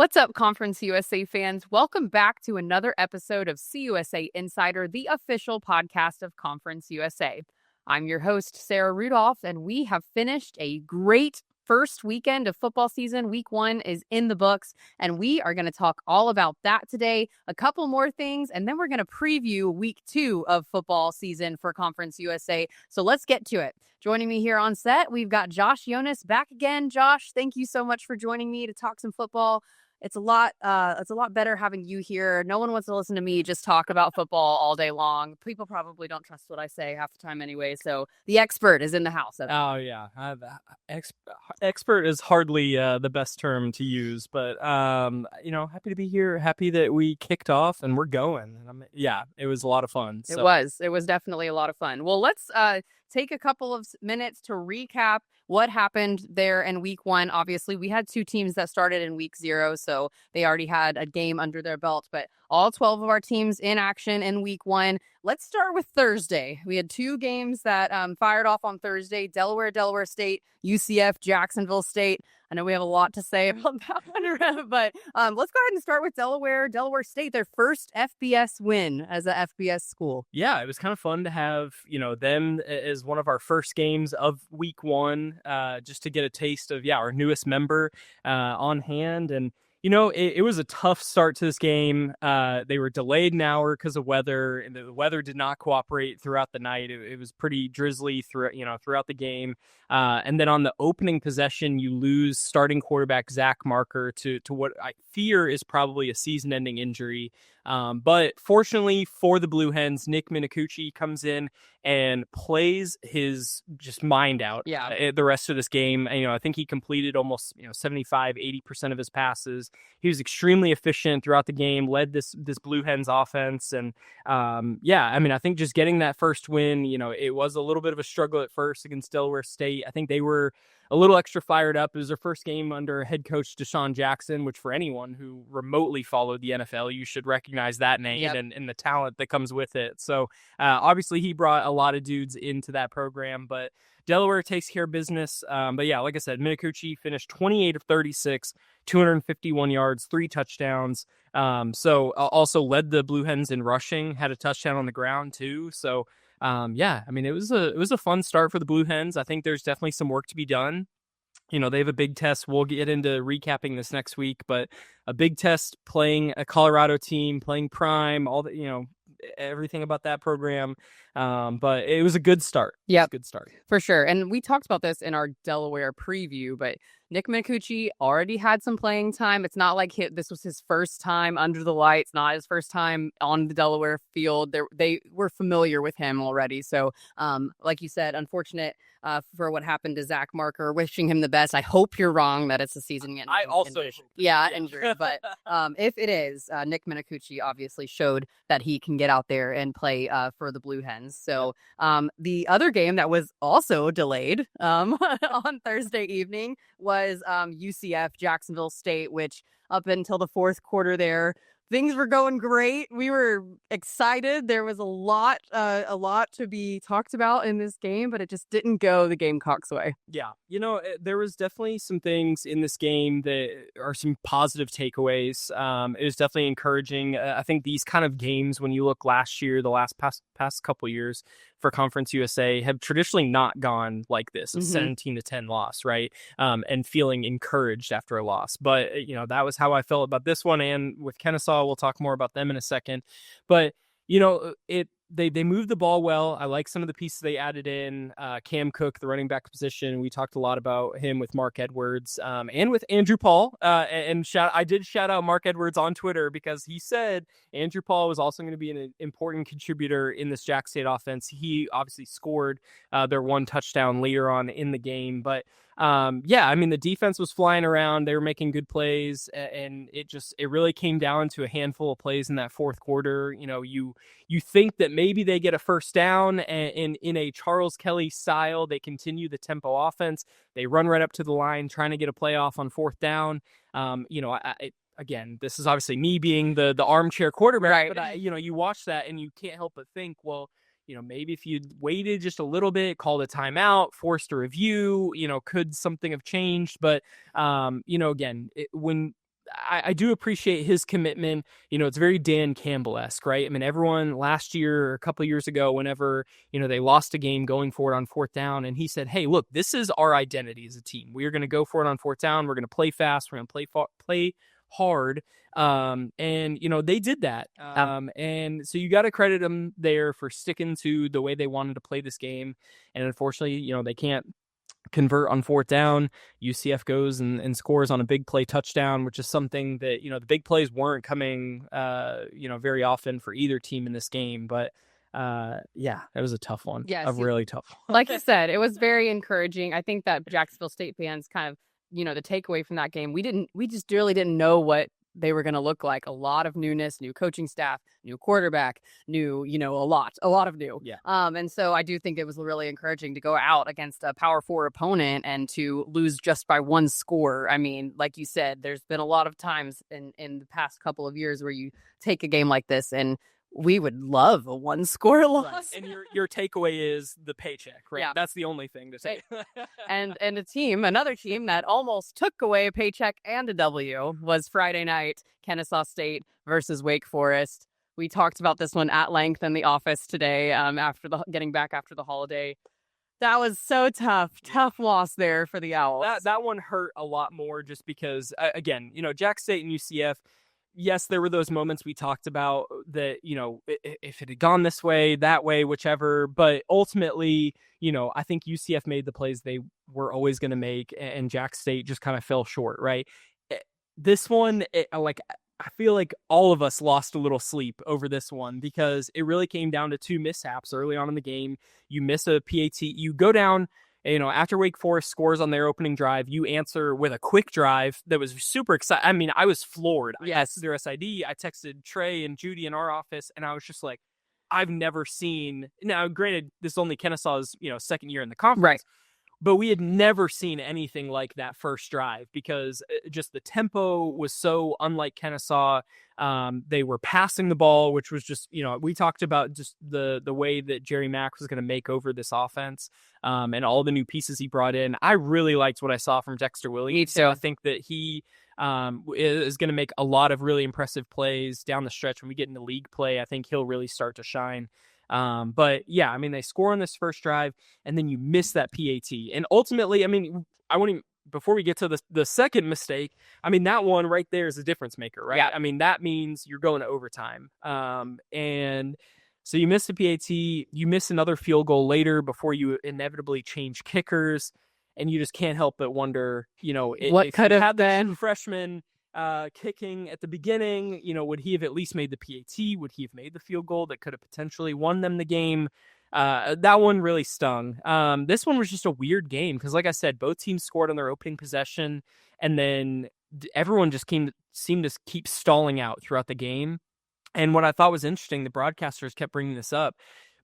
What's up, Conference USA fans? Welcome back to another episode of CUSA Insider, the official podcast of Conference USA. I'm your host, Sarah Rudolph, and we have finished a great first weekend of football season. Week 1 is in the books, and we are going to talk all about that today, a couple more things, and then we're going to preview week 2 of football season for Conference USA. So let's get to it. Joining me here on set, we've got Josh Yonis back again. Josh, thank you so much for joining me to talk some football. It's a lot better having you here. No one wants to listen to me just talk about football all day long. People probably don't trust what I say half the time anyway. So the expert is in the house. Oh, yeah. Expert is hardly the best term to use, but, happy to be here. Happy that we kicked off and we're going. It was a lot of fun. So. It was definitely a lot of fun. Well, let's take a couple of minutes to recap what happened there in week 1. Obviously, we had 2 teams that started in week 0, so they already had a game under their belt, but all 12 of our teams in action in week 1. Let's start with Thursday. We had 2 games that fired off on Thursday: Delaware State, UCF, Jacksonville State. I know we have a lot to say about that one, but let's go ahead and start with Delaware State, their first FBS win as a FBS school. Yeah, it was kind of fun to have, them as one of our first games of week 1, just to get a taste of, our newest member on hand. And it was a tough start to this game. They were delayed an hour because of weather, and the weather did not cooperate throughout the night. It was pretty drizzly throughout the game. And then on the opening possession, you lose starting quarterback Zach Marker to what I fear is probably a season-ending injury. But fortunately for the Blue Hens, Nick Minicucci comes in and plays his just mind out the rest of this game. I think he completed almost 75-80% of his passes. He was extremely efficient throughout the game, led this Blue Hens offense. And I think just getting that first win, it was a little bit of a struggle at first against Delaware State. I think they were a little extra fired up. It was their first game under head coach Deshaun Jackson, which for anyone who remotely followed the NFL, you should recognize that name and the talent that comes with it. So obviously he brought a lot of dudes into that program, but Delaware takes care of business. Like I said, Minicucci finished 28 of 36, 251 yards, 3 touchdowns. So also led the Blue Hens in rushing, had a touchdown on the ground too. So it was a fun start for the Blue Hens. I think there's definitely some work to be done. They have a big test. We'll get into recapping this next week, but a big test playing a Colorado team, playing Prime, all the, everything about that program. But it was a good start. Yeah, good start for sure. And we talked about this in our Delaware preview, but Nick Minicucci already had some playing time. It's not like this was his first time under the lights, not his first time on the Delaware field. They were familiar with him already. So, like you said, unfortunate for what happened to Zach Marker. Wishing him the best. I hope you're wrong that it's a season. I also injury. But if it is, Nick Minicucci obviously showed that he can get out there and play for the Blue Hens. So the other game that was also delayed on Thursday evening was UCF Jacksonville State, which up until the fourth quarter there, things were going great. We were excited. There was a lot to be talked about in this game, but it just didn't go the Gamecocks' way. Yeah. There was definitely some things in this game that are some positive takeaways. It was definitely encouraging. I think these kind of games, when you look last year, the past couple years for Conference USA, have traditionally not gone like this, a 17-10 loss, right? And feeling encouraged after a loss. But, that was how I felt about this one. And with Kennesaw, we'll talk more about them in a second. But, they moved the ball well. I like some of the pieces they added in. Cam Cook, the running back position, we talked a lot about him with Mark Edwards and with Andrew Paul. I did shout out Mark Edwards on Twitter because he said Andrew Paul was also going to be an important contributor in this Jack State offense. He obviously scored their 1 touchdown later on in the game, but the defense was flying around. They were making good plays, and it really came down to a handful of plays in that fourth quarter. You think that maybe they get a first down, and in a Charles Kelly style, they continue the tempo offense. They run right up to the line, trying to get a playoff on fourth down. Again, this is obviously me being the armchair quarterback, right. But you watch that and you can't help but think, well, maybe if you'd waited just a little bit, called a timeout, forced a review, could something have changed? But, again, when I do appreciate his commitment. It's very Dan Campbell-esque, right? I mean, everyone last year or a couple of years ago, whenever, they lost a game going for it on fourth down, and he said, hey, look, this is our identity as a team. We are going to go for it on fourth down. We're going to play fast. We're going to play hard. And, they did that. And so you got to credit them there for sticking to the way they wanted to play this game. And unfortunately, they can't convert on fourth down. UCF goes and scores on a big play touchdown, which is something that, the big plays weren't coming, very often for either team in this game. But it was a tough one. Yes, a really tough one. Like you said, it was very encouraging. I think that Jacksonville State fans kind of, the takeaway from that game, we just really didn't know what they were going to look like. A lot of newness, new coaching staff, new quarterback, new, a lot of new. Yeah. And so I do think it was really encouraging to go out against a Power 4 opponent and to lose just by one score. I mean, like you said, there's been a lot of times in the past couple of years where you take a game like this and we would love a one-score loss. Right. And your takeaway is the paycheck, right? Yeah. That's the only thing to say. and another team that almost took away a paycheck and a W was Friday night, Kennesaw State versus Wake Forest. We talked about this one at length in the office today after getting back after the holiday. That was so tough. Tough loss there for the Owls. That one hurt a lot more just because, again, Jack State and UCF, yes, there were those moments we talked about that, if it had gone this way, that way, whichever. But ultimately, I think UCF made the plays they were always going to make, and Jack State just kind of fell short, right? This one, I feel like all of us lost a little sleep over this one because it really came down to two mishaps early on in the game. You miss a PAT, you go down. After Wake Forest scores on their opening drive, you answer with a quick drive that was super exciting. I mean, I was floored. Yes. Their SID. I texted Trey and Judy in our office, and I was just like, I've never seen. Now, granted, this is only Kennesaw's, second year in the conference. Right. But we had never seen anything like that first drive because just the tempo was so unlike Kennesaw. They were passing the ball, which was just, we talked about just the way that Jerry Mack was going to make over this offense and all the new pieces he brought in. I really liked what I saw from Dexter Williams. Me too. I think that he is going to make a lot of really impressive plays down the stretch. When we get into league play, I think he'll really start to shine. But yeah, I mean, they score on this first drive and then you miss that PAT. And ultimately, I mean, I won't even, before we get to the second mistake, I mean, that one right there is a difference maker, right? Yeah. I mean, that means you're going to overtime. And so you miss the PAT, you miss another field goal later before you inevitably change kickers. And you just can't help but wonder, what could have been freshman kicking at the beginning, would he have at least made the PAT? Would he have made the field goal that could have potentially won them the game? That one really stung. This one was just a weird game because, like I said, both teams scored on their opening possession, and then everyone just seemed to keep stalling out throughout the game. And what I thought was interesting, the broadcasters kept bringing this up.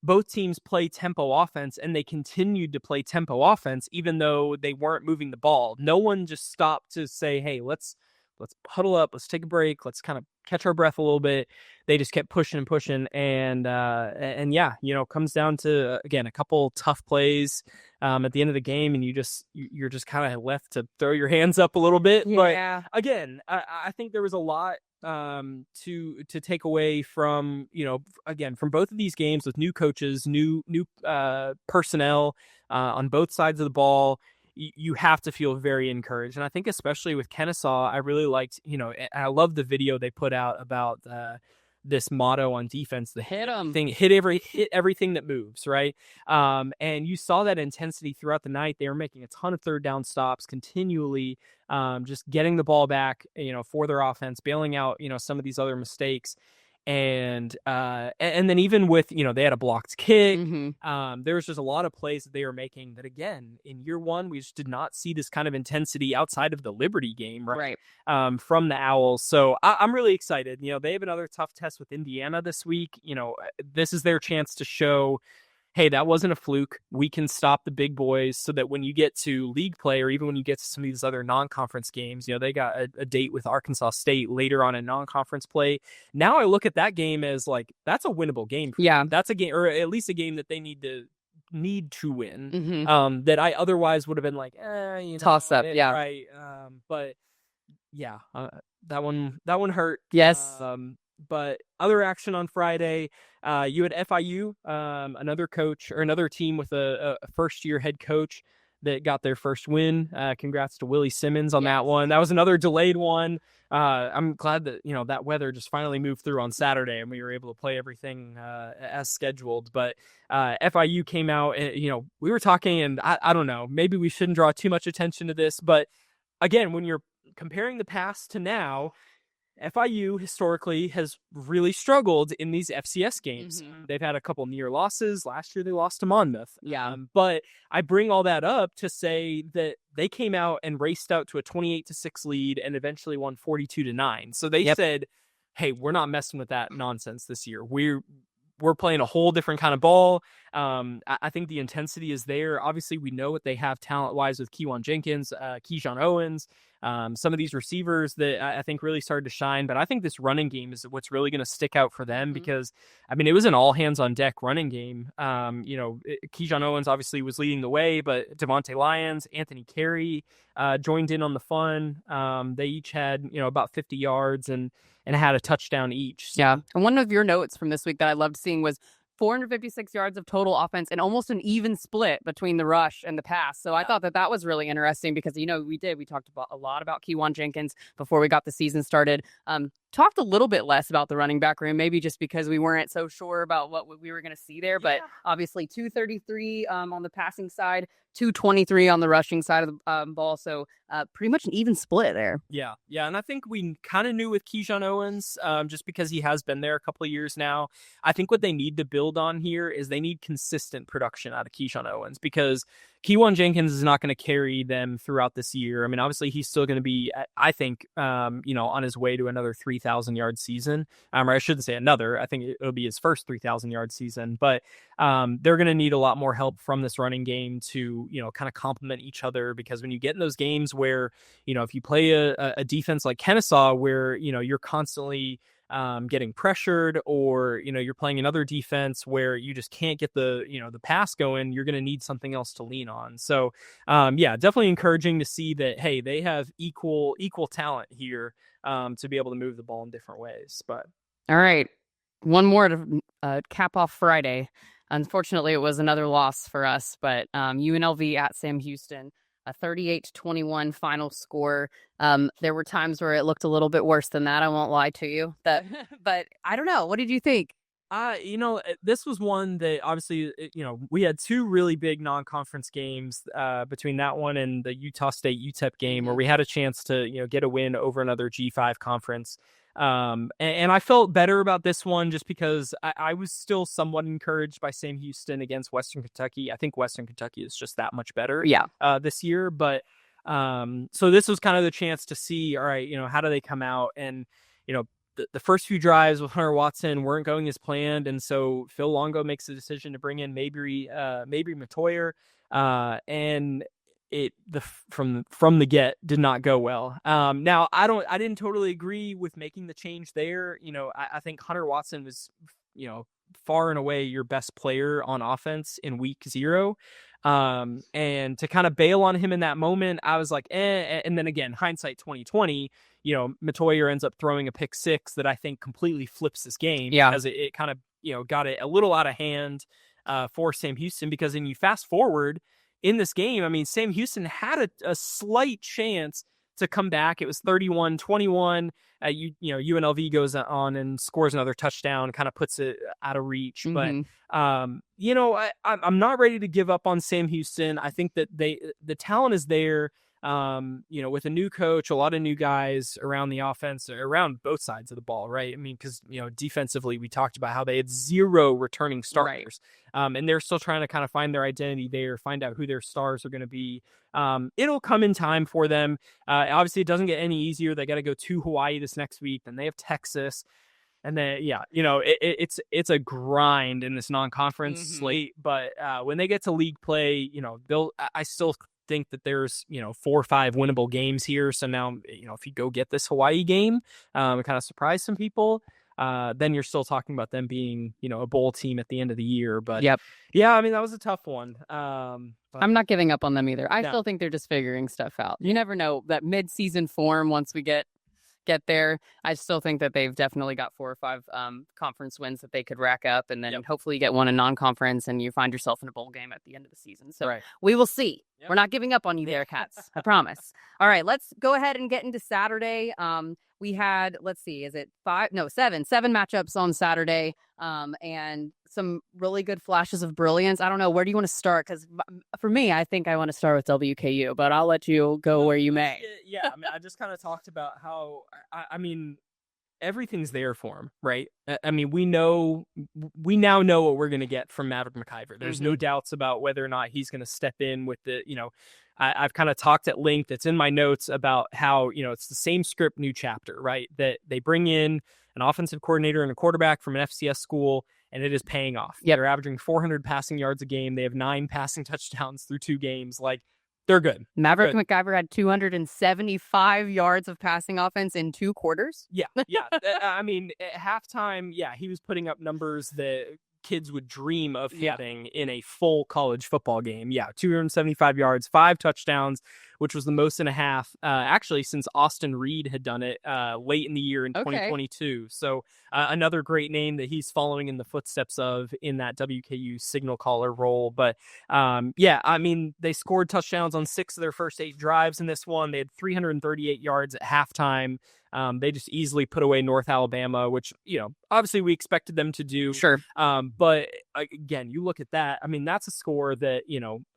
Both teams play tempo offense, and they continued to play tempo offense even though they weren't moving the ball. No one just stopped to say, hey, let's huddle up, let's take a break, let's kind of catch our breath a little bit. They just kept pushing and pushing, and yeah, comes down to, again, a couple tough plays at the end of the game, and you're just kind of left to throw your hands up a little bit. Yeah. But again, I think there was a lot to take away from, again, from both of these games with new coaches, new personnel on both sides of the ball. You have to feel very encouraged. And I think especially with Kennesaw, I really liked, I love the video they put out about this motto on defense, the hit 'em thing, hit everything that moves, right? And you saw that intensity throughout the night. They were making a ton of third down stops continually, just getting the ball back, for their offense, bailing out, some of these other mistakes. And then even with, they had a blocked kick. Mm-hmm. There was just a lot of plays that they were making that, again, in year one, we just did not see this kind of intensity outside of the Liberty game, right? From the Owls. So I'm really excited. They have another tough test with Indiana this week. This is their chance to show, hey, that wasn't a fluke. We can stop the big boys so that when you get to league play or even when you get to some of these other non-conference games, they got a date with Arkansas State later on in non-conference play. Now I look at that game as like, that's a winnable game. Yeah. That's a game, or at least a game that they need to win. Mm-hmm. That I otherwise would have been like, toss up. Yeah. Right. But yeah, that one hurt. Yes. But other action on Friday, you had FIU, another coach or another team with a first year head coach that got their first win. Congrats to Willie Simmons on that one. That was another delayed one. I'm glad that, that weather just finally moved through on Saturday and we were able to play everything as scheduled. But FIU came out, and, we were talking, and I don't know, maybe we shouldn't draw too much attention to this, but again, when you're comparing the past to now, FIU historically has really struggled in these FCS games. Mm-hmm. They've had a couple near losses. Last year they lost to Monmouth. Yeah. But I bring all that up to say that they came out and raced out to a 28-6 lead and eventually won 42-9. So they said, hey, we're not messing with that nonsense this year. We're playing a whole different kind of ball. I think the intensity is there. Obviously, we know what they have talent-wise with Keewan Jenkins, Keyshawn Owens, some of these receivers that I think really started to shine. But I think this running game is what's really going to stick out for them because, it was an all-hands-on-deck running game. Keyshawn Owens obviously was leading the way, but Devontae Lyons, Anthony Carey joined in on the fun. They each had, about 50 yards and had a touchdown each. So. Yeah. And one of your notes from this week that I loved seeing was 456 yards of total offense and almost an even split between the rush and the pass. So I thought that was really interesting because, we talked about a lot about Keewan Jenkins before we got the season started. Talked a little bit less about the running back room, maybe just because we weren't so sure about what we were going to see there. But obviously 233 on the passing side, 223 on the rushing side of the ball. So pretty much an even split there. Yeah. And I think we kind of knew with Keyshawn Owens, just because he has been there a couple of years now. I think what they need to build on here is they need consistent production out of Keyshawn Owens because Keewan Jenkins is not going to carry them throughout this year. Obviously he's still going to be, I think, on his way to another 3,000 yard season. Or I shouldn't say another. I think it'll be his first 3,000 yard season. But they're going to need a lot more help from this running game to, kind of complement each other because when you get in those games where, if you play a defense like Kennesaw where, you're constantly getting pressured or, you're playing another defense where you just can't get the pass going, you're going to need something else to lean on. So, definitely encouraging to see that, hey, they have equal talent here to be able to move the ball in different ways. But all right, one more to cap off Friday. Unfortunately, it was another loss for us, but UNLV at Sam Houston, a 38-21 final score. There were times where it looked a little bit worse than that. I won't lie to you. But I don't know. What did you think? This was one that obviously, we had two really big non-conference games between that one and the Utah State UTEP game where we had a chance to, get a win over another G5 conference. And I felt better about this one just because I was still somewhat encouraged by Sam Houston against Western Kentucky. I think Western Kentucky is just that much better this year. But so this was kind of the chance to see, all right, how do they come out? And, the first few drives with Hunter Watson weren't going as planned. And so Phil Longo makes the decision to bring in Mabry Matoyer. And from the get did not go well. Now I didn't totally agree with making the change there. I think Hunter Watson was, far and away your best player on offense in week 0. And to kind of bail on him in that moment, I was like, and then again, hindsight 2020, Matoyer ends up throwing a pick 6 that I think completely flips this game because it kind of, got it a little out of hand for Sam Houston because then you fast forward in this game, Sam Houston had a slight chance to come back. It was 31-21. UNLV goes on and scores another touchdown, kind of puts it out of reach. Mm-hmm. But, I'm not ready to give up on Sam Houston. I think that the talent is there. With a new coach, a lot of new guys around the offense, around both sides of the ball, right? Because, defensively, we talked about how they had 0 returning starters. Right. And they're still trying to kind of find their identity there, find out who their stars are going to be. It'll come in time for them. Obviously, it doesn't get any easier. They got to go to Hawaii this next week. Then they have Texas. And then, it's a grind in this non-conference slate. But when they get to league play, I still think that there's 4 or 5 winnable games here. So now if you go get this Hawaii game and kind of surprise some people, then you're still talking about them being a bowl team at the end of the year. But that was a tough one. I'm not giving up on them either. I still think they're just figuring stuff out. You never know that mid-season form once we get get there. I still think that they've definitely got 4 or 5 conference wins that they could rack up, and then hopefully you get one in non-conference and you find yourself in a bowl game at the end of the season. So we will see. We're not giving up on you there, Cats. I promise. All right, let's go ahead and get into Saturday. We had, let's see, is it 5? No, 7 matchups on Saturday, and some really good flashes of brilliance. I don't know, where do you want to start? Because for me, I think I want to start with WKU, but I'll let you go where you may. Yeah, I mean, I just kind of talked about how, I mean, everything's there for him, right? I mean, we now know what we're going to get from Maverick McIver. There's no doubts about whether or not he's going to step in with the, I've kind of talked at length. It's in my notes about how, it's the same script, new chapter, right? That they bring in an offensive coordinator and a quarterback from an FCS school, and it is paying off. They're averaging 400 passing yards a game. They have 9 passing touchdowns through 2 games. Like, they're good. Maverick McIver had 275 yards of passing offense in 2 quarters. Yeah. I mean, at halftime, he was putting up numbers that kids would dream of hitting in a full college football game. 275 yards, 5 touchdowns, which was the most in a half, actually, since Austin Reed had done it late in the year in 2022. So another great name that he's following in the footsteps of in that WKU signal caller role. But I mean, they scored touchdowns on 6 of their first 8 drives in this one. They had 338 yards at halftime. They just easily put away North Alabama, which, obviously we expected them to do. Sure. But again, you look at that. I mean, that's a score that,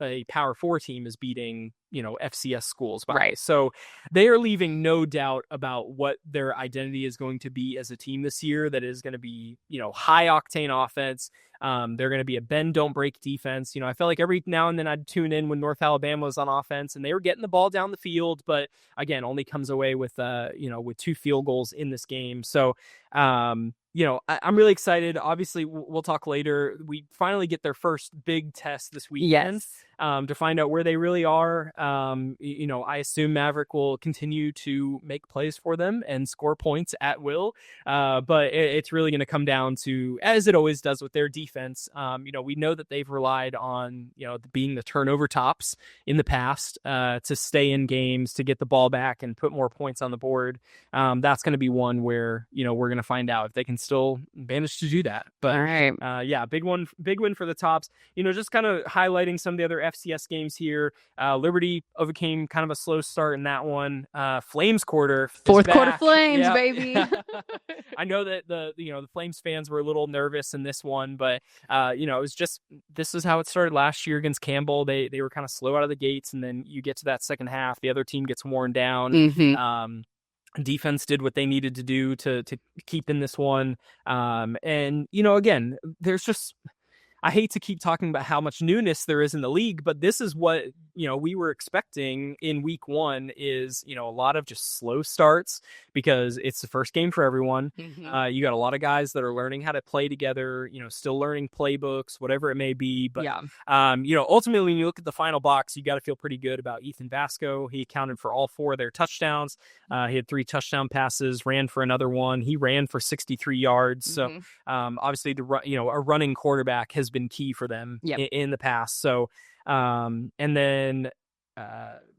a Power 4 team is beating, FCS schools by. Right. So they are leaving no doubt about what their identity is going to be as a team this year. That is going to be, high octane offense. They're going to be a bend, don't break defense. I felt like every now and then I'd tune in when North Alabama was on offense and they were getting the ball down the field, but again, only comes away with, with 2 field goals in this game. So, I'm really excited. Obviously, we'll talk later. We finally get their first big test this weekend to find out where they really are. I assume Maverick will continue to make plays for them and score points at will. But it's really going to come down to, as it always does with their defense, we know that they've relied on, being the turnover tops in the past to stay in games, to get the ball back and put more points on the board. That's going to be one where, we're going to find out if they can still manage to do that. But all right. Big win for the Tops. Just kind of highlighting some of the other FCS games here. Liberty overcame kind of a slow start in that one. Flames quarter, 4th quarter Flames, baby. I know that the Flames fans were a little nervous in this one, but it was just, this is how it started last year against Campbell. They were kind of slow out of the gates, and then you get to that second half, the other team gets worn down. Defense did what they needed to do to keep in this one. And, again, there's just, I hate to keep talking about how much newness there is in the league, but this is what, we were expecting in week 1 is, a lot of just slow starts because it's the first game for everyone. You got a lot of guys that are learning how to play together, still learning playbooks, whatever it may be. But, ultimately, when you look at the final box, you got to feel pretty good about Ethan Vasco. He accounted for all 4 of their touchdowns. He had 3 touchdown passes, ran for another one. He ran for 63 yards. So, obviously, a running quarterback has been key for them in the past. So, and then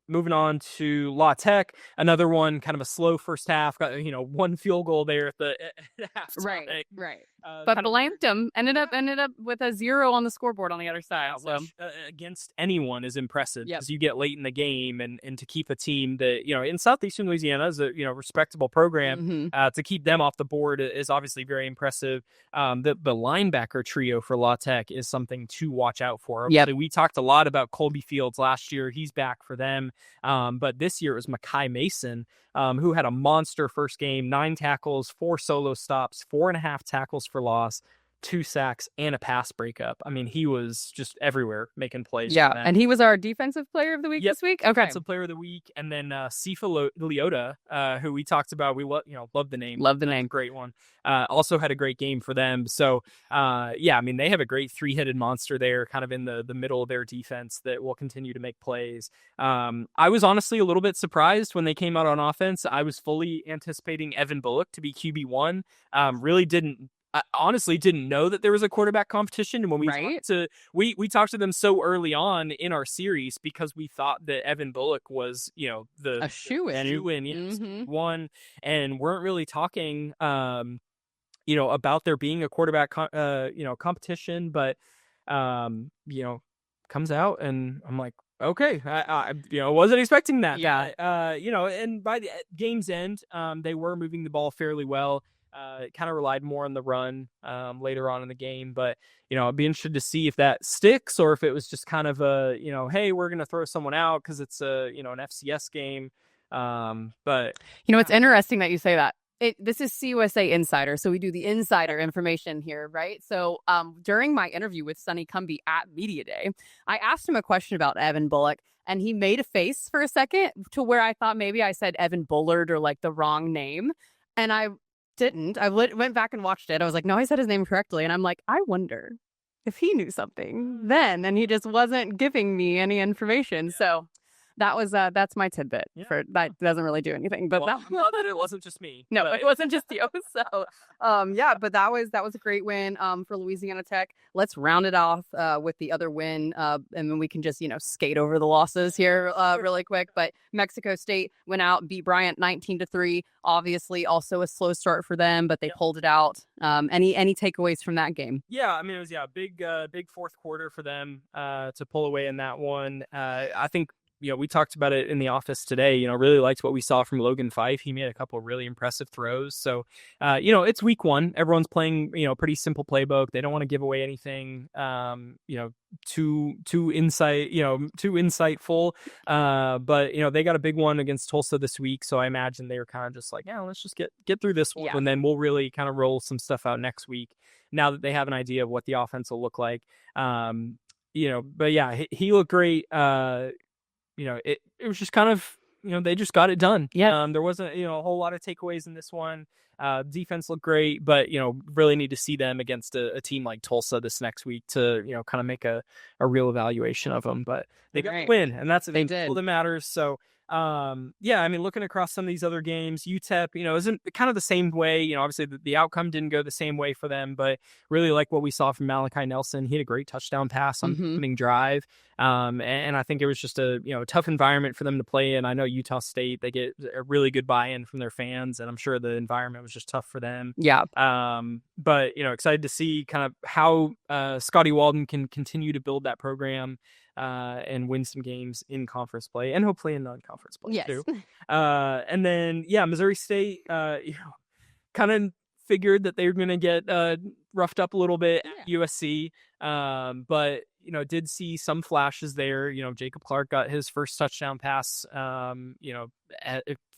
moving on to La Tech, another one, kind of a slow first half. Got 1 field goal there at halftime. Right. But blamed him. Ended up with a 0 on the scoreboard on the other side. So against anyone is impressive because you get late in the game, and to keep a team that in Southeastern Louisiana is a respectable program, to keep them off the board is obviously very impressive. The linebacker trio for La Tech is something to watch out for. We talked a lot about Colby Fields last year. He's back for them. But this year it was Makai Mason, who had a monster first game, 9 tackles, 4 solo stops, 4.5 tackles for loss, 2 sacks, and a pass breakup. I mean, he was just everywhere making plays. And he was our defensive player of the week this week? Okay. Defensive player of the week. And then Sifa Leota, who we talked about. We love the name. Love the name. Great one. Also had a great game for them. So, I mean, they have a great 3-headed monster there, kind of in the middle of their defense that will continue to make plays. I was honestly a little bit surprised when they came out on offense. I was fully anticipating Evan Bullock to be QB1. Really didn't I honestly didn't know that there was a quarterback competition. And when Right? we talked to them so early on in our series because we thought that Evan Bullock was, A the shoe-in. shoe-in, yes, Mm-hmm. one, and weren't really talking, about there being a quarterback, competition, but, comes out and I'm like, okay, wasn't expecting that. Yeah. And by the game's end, they were moving the ball fairly well. Kind of relied more on the run, later on in the game, but I'd be interested to see if that sticks or if it was just kind of a, hey, we're gonna throw someone out because it's a, an FCS game. But It's interesting that you say that. This is CUSA Insider, so we do the insider information here, right? So during my interview with Sonny Cumbie at Media Day, I asked him a question about Evan Bullock, and he made a face for a second to where I thought maybe I said Evan Bullard or like the wrong name, and I didn't. I went back and watched it. I was like, no, I said his name correctly, and I'm like, I wonder if he knew something then, and he just wasn't giving me any information. Yeah. So that's my tidbit. Yeah. For that doesn't really do anything, but I'm glad that it wasn't just me. No, but... it wasn't just you. So, but that was a great win for Louisiana Tech. Let's round it off with the other win, and then we can just skate over the losses here really quick. But Mexico State went out, beat Bryant 19-3. Obviously, also a slow start for them, but they pulled it out. Any takeaways from that game? Yeah, I mean, it was big fourth quarter for them to pull away in that one. I think we talked about it in the office today, really liked what we saw from Logan Fife. He made a couple of really impressive throws. So, it's week one. Everyone's playing, pretty simple playbook. They don't want to give away anything, too insightful. But, they got a big one against Tulsa this week. So I imagine they were kind of just like, yeah, let's just get through this one. Yeah. And then we'll really kind of roll some stuff out next week now that they have an idea of what the offense will look like. But yeah, he looked great. It was just kind of, they just got it done. Yeah. There wasn't, a whole lot of takeaways in this one. Defense looked great, but, really need to see them against a team like Tulsa this next week to, kind of make a real evaluation of them. But they got the win, and that's all that matters. So, I mean, looking across some of these other games, UTEP, isn't kind of the same way. Obviously the outcome didn't go the same way for them, but really like what we saw from Malachi Nelson. He had a great touchdown pass on the opening drive. And I think it was just a tough environment for them to play in. I know Utah State, they get a really good buy-in from their fans, and I'm sure the environment was just tough for them. Yeah. But excited to see kind of how Scotty Walden can continue to build that program and win some games in conference play and hopefully in non-conference play too. And then Missouri State, kind of figured that they were going to get roughed up a little bit at USC, but did see some flashes there. Jacob Clark got his first touchdown pass,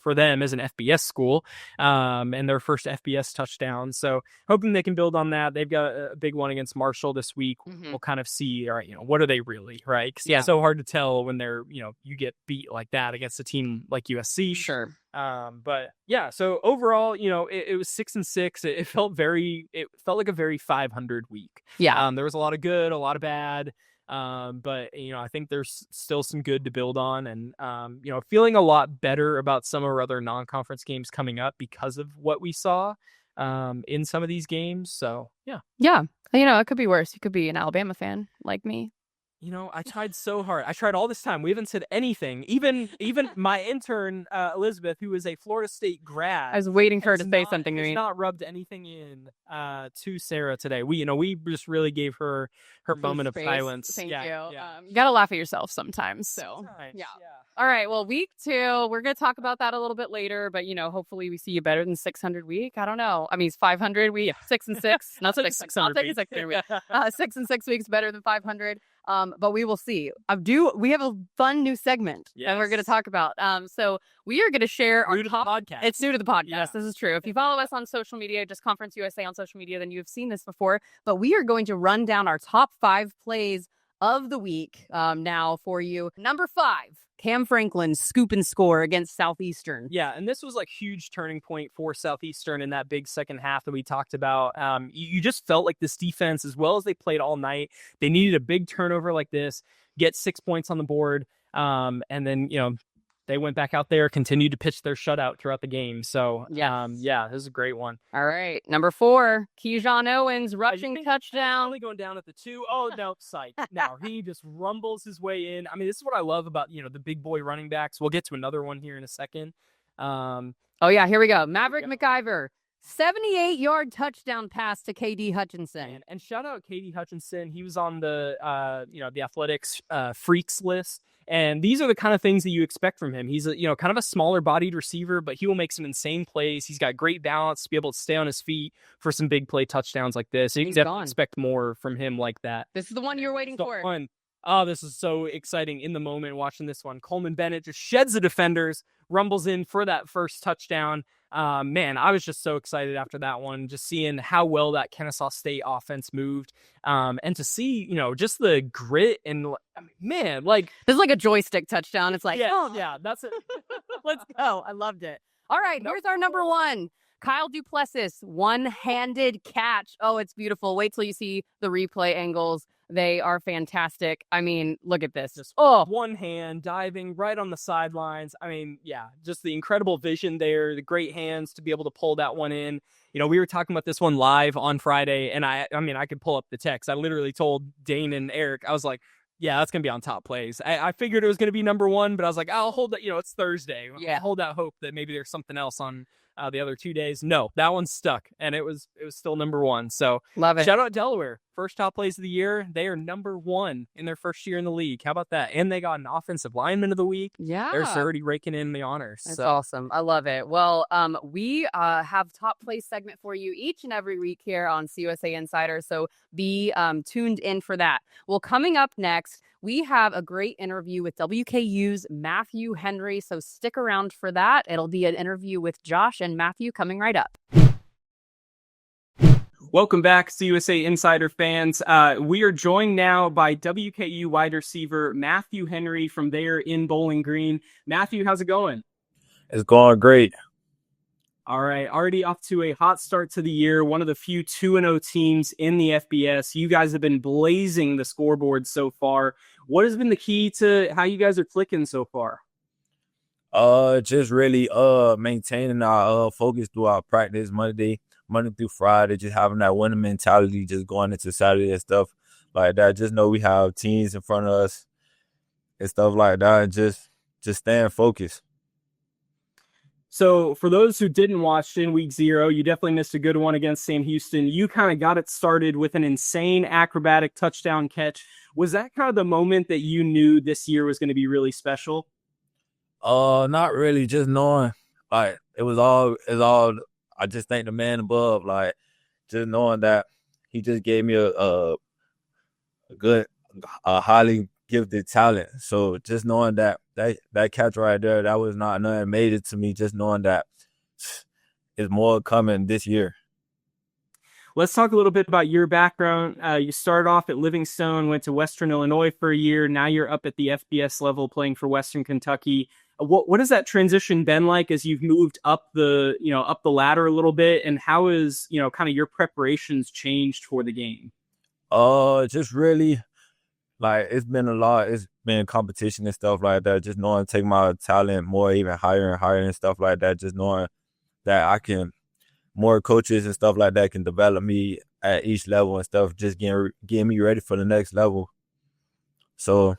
for them as an FBS school, and their first FBS touchdown. So hoping they can build on that. They've got a big one against Marshall this week. We'll kind of see, all right, what are they really, right? 'Cause it's so hard to tell when they're, you get beat like that against a team like USC. Sure. But yeah, so overall, it was 6-6. It felt like a very 500 week. Yeah. There was a lot of good, a lot of bad. But I think there's still some good to build on, and feeling a lot better about some of our other non-conference games coming up because of what we saw in some of these games. So yeah, it could be worse. You could be an Alabama fan like me. I tried so hard. I tried all this time. We haven't said anything. Even my intern, Elizabeth, who is a Florida State grad. I was waiting for her to say something to me. Has not rubbed anything in to Sarah today. We just really gave her moment of silence. Thank you. You got to laugh at yourself sometimes. So, yeah. All right. Well, week 2, we're going to talk about that a little bit later, but hopefully we see you better than 600 week. I don't know. I mean, it's 500 week, 6-6, not 600 week. 6-6 weeks better than 500. But we will see. We have a fun new segment that we're going to talk about. So we are going to share our top podcast. It's new to the podcast. Yeah. This is true. If you follow us on social media, just Conference USA on social media, then you have seen this before. But we are going to run down our top 5 plays of the week now for you. Number 5. Cam Franklin's scoop and score against Southeastern. Yeah, and this was like huge turning point for Southeastern in that big second half that we talked about. You just felt like this defense, as well as they played all night, they needed a big turnover like this, get 6 points on the board, and then they went back out there, continued to pitch their shutout throughout the game. So, Yes. yeah, this is a great one. All right. Number 4, Keyshawn Owens, rushing touchdown. Only going down at the 2. Oh, no, sight. Now, he just rumbles his way in. I mean, this is what I love about, the big boy running backs. We'll get to another one here in a second. Oh, yeah, here we go. Maverick McIver. 78-yard touchdown pass to KD Hutchinson. And shout out KD Hutchinson. He was on the, the athletics freaks list. And these are the kind of things that you expect from him. He's kind of a smaller bodied receiver, but he will make some insane plays. He's got great balance to be able to stay on his feet for some big play touchdowns like this. You can definitely expect more from him like that. This is the one you're waiting for. Oh, this is so exciting in the moment watching this one. Coleman Bennett just sheds the defenders, rumbles in for that first touchdown. Man, I was just so excited after that one, just seeing how well that Kennesaw State offense moved. And to see, just the grit and, man, like. This is like a joystick touchdown. It's like, yeah, that's it. Let's go. I loved it. All right, here's our number 1. Kyle Duplessis, one-handed catch. Oh, it's beautiful. Wait till you see the replay angles. They are fantastic. I mean, look at this. Just one hand diving right on the sidelines. I mean, yeah, just the incredible vision there, the great hands to be able to pull that one in. We were talking about this one live on Friday, and I could pull up the text. I literally told Dane and Eric, I was like, yeah, that's going to be on top plays. I figured it was going to be number 1, but I was like, I'll hold that, it's Thursday. Yeah. I'll hold that hope that maybe there's something else on the other 2 days. No, that one stuck, and it was still number 1. So love it. Shout out Delaware. First top plays of the year. They are number 1 in their first year in the league. How about that? And they got an offensive lineman of the week. Yeah. They're already raking in the honors. That's awesome. I love it. Well, we have top plays segment for you each and every week here on CUSA Insider. So be tuned in for that. Well, coming up next, we have a great interview with WKU's Matthew Henry. So stick around for that. It'll be an interview with Josh and Matthew coming right up. Welcome back, CUSA Insider fans. We are joined now by WKU wide receiver Matthew Henry from there in Bowling Green. Matthew, how's it going? It's going great. All right, already off to a hot start to the year, one of the few 2-0 teams in the FBS. You guys have been blazing the scoreboard so far. What has been the key to how you guys are clicking so far? Just really maintaining our focus through our practice Monday through Friday, just having that winning mentality, just going into Saturday and stuff like that. Just know we have teams in front of us and stuff like that, and just staying focused. So for those who didn't watch in week 0, you definitely missed a good one against Sam Houston. You kind of got it started with an insane acrobatic touchdown catch. Was that kind of the moment that you knew this year was going to be really special? Not really. Just knowing, like, it's all. I just thank the man above, like, just knowing that he just gave me a good, highly gifted talent. So just knowing that catch right there, that was not nothing made it to me. Just knowing that it's more coming this year. Let's talk a little bit about your background. You started off at Livingstone, went to Western Illinois for a year. Now you're up at the FBS level playing for Western Kentucky. What has that transition been like as you've moved up the ladder a little bit, and how is, kind of your preparations changed for the game? Just really, like, it's been a lot. It's been competition and stuff like that. Just knowing to take my talent more, even higher and higher and stuff like that. Just knowing that I can, more coaches and stuff like that can develop me at each level and stuff, just getting me ready for the next level. So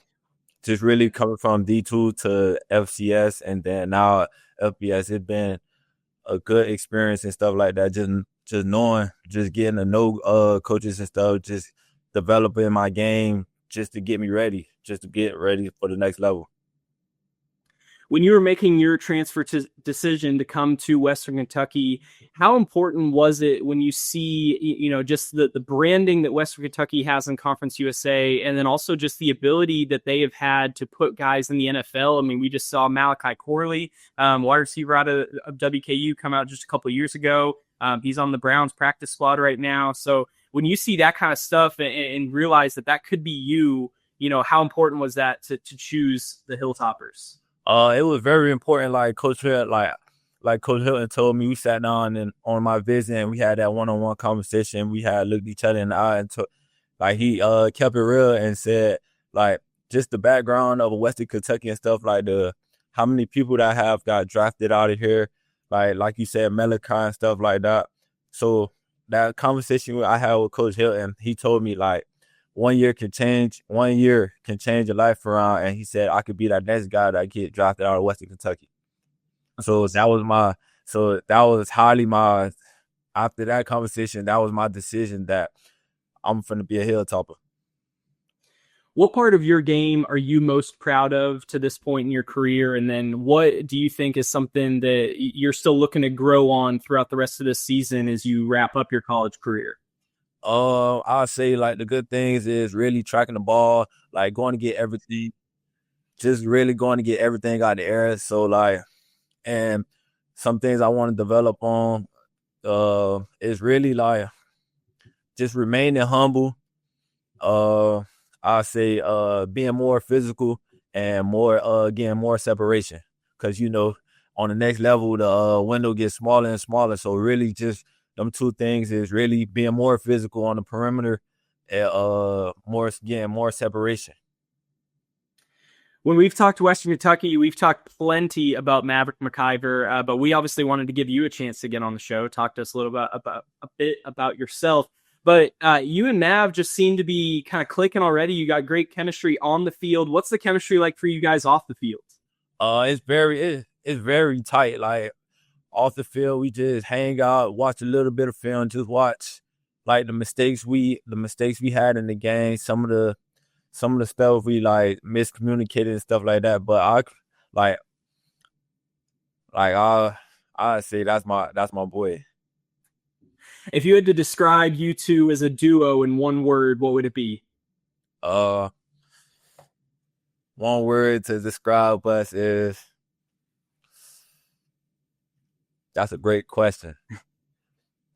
just really coming from D2 to FCS and then now FBS, it's been a good experience and stuff like that. Just knowing, just getting to know coaches and stuff, just developing my game just to get me ready, just to get ready for the next level. When you were making your transfer decision to come to Western Kentucky, how important was it when you see, just the branding that Western Kentucky has in Conference USA, and then also just the ability that they have had to put guys in the NFL? I mean, we just saw Malachi Corley, wide receiver out of WKU, come out just a couple of years ago. He's on the Browns practice squad right now. So when you see that kind of stuff and realize that could be you, how important was that to choose the Hilltoppers? It was very important. Like Coach Hill, like Coach Hilton told me, we sat down and on my visit and we had that one-on-one conversation. We had looked each other in the eye and he kept it real and said, like, just the background of Western Kentucky and stuff, like the how many people that have got drafted out of here, like you said, Malachi and stuff like that. So that conversation I had with Coach Hilton, he told me like 1 year can change your life around, and he said I could be that next guy that get drafted out of Western Kentucky. So that was highly my, after that conversation, that was my decision that I'm finna be a hilltopper. What part of your game are you most proud of to this point in your career? And then what do you think is something that you're still looking to grow on throughout the rest of this season as you wrap up your college career? I'll say like the good things is really tracking the ball, like going to get everything, just really going to get everything out of the air. So like, and some things I want to develop on is really like just remaining humble. I say being more physical and more getting more separation, because on the next level the window gets smaller and smaller. So really just them two things is really being more physical on the perimeter and getting more separation. When we've talked to Western Kentucky, we've talked plenty about Maverick McIver, but we obviously wanted to give you a chance to get on the show, talk to us a little bit about yourself. But you and Mav just seem to be kind of clicking already. You got great chemistry on the field. What's the chemistry like for you guys off the field? It's very tight. Like off the field, we just hang out, watch a little bit of film, just watch like the mistakes we had in the game, some of the stuff we like miscommunicated and stuff like that. But I say that's my boy. If you had to describe you two as a duo in one word, what would it be? One word to describe us is, that's a great question.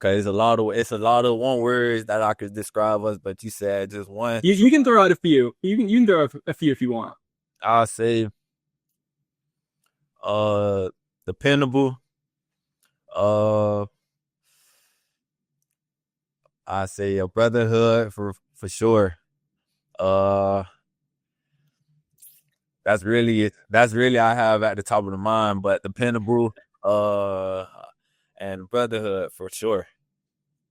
Cause it's a lot of one words that I could describe us, but you said just one. You can throw out a few. You can throw out a few if you want. I'll say dependable. I say a brotherhood for sure. That's really I have at the top of the mind, but dependable and brotherhood for sure.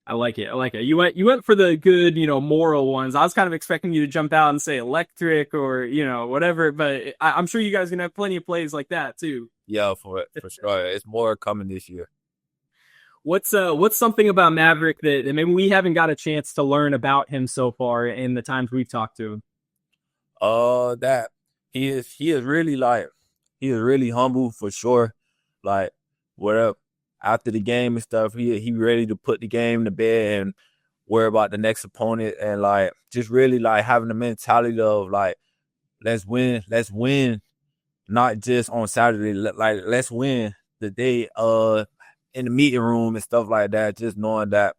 I like it. You went for the good, moral ones. I was kind of expecting you to jump out and say electric or, whatever, but I'm sure you guys are going to have plenty of plays like that too. Yeah, for sure. It's more coming this year. What's something about Maverick that maybe we haven't got a chance to learn about him so far in the times we've talked to him? That he is really humble for sure. Like whatever, after the game and stuff, he ready to put the game to bed and worry about the next opponent, and like just really like having the mentality of like let's win, not just on Saturday. Like let's win the day in the meeting room and stuff like that. Just knowing that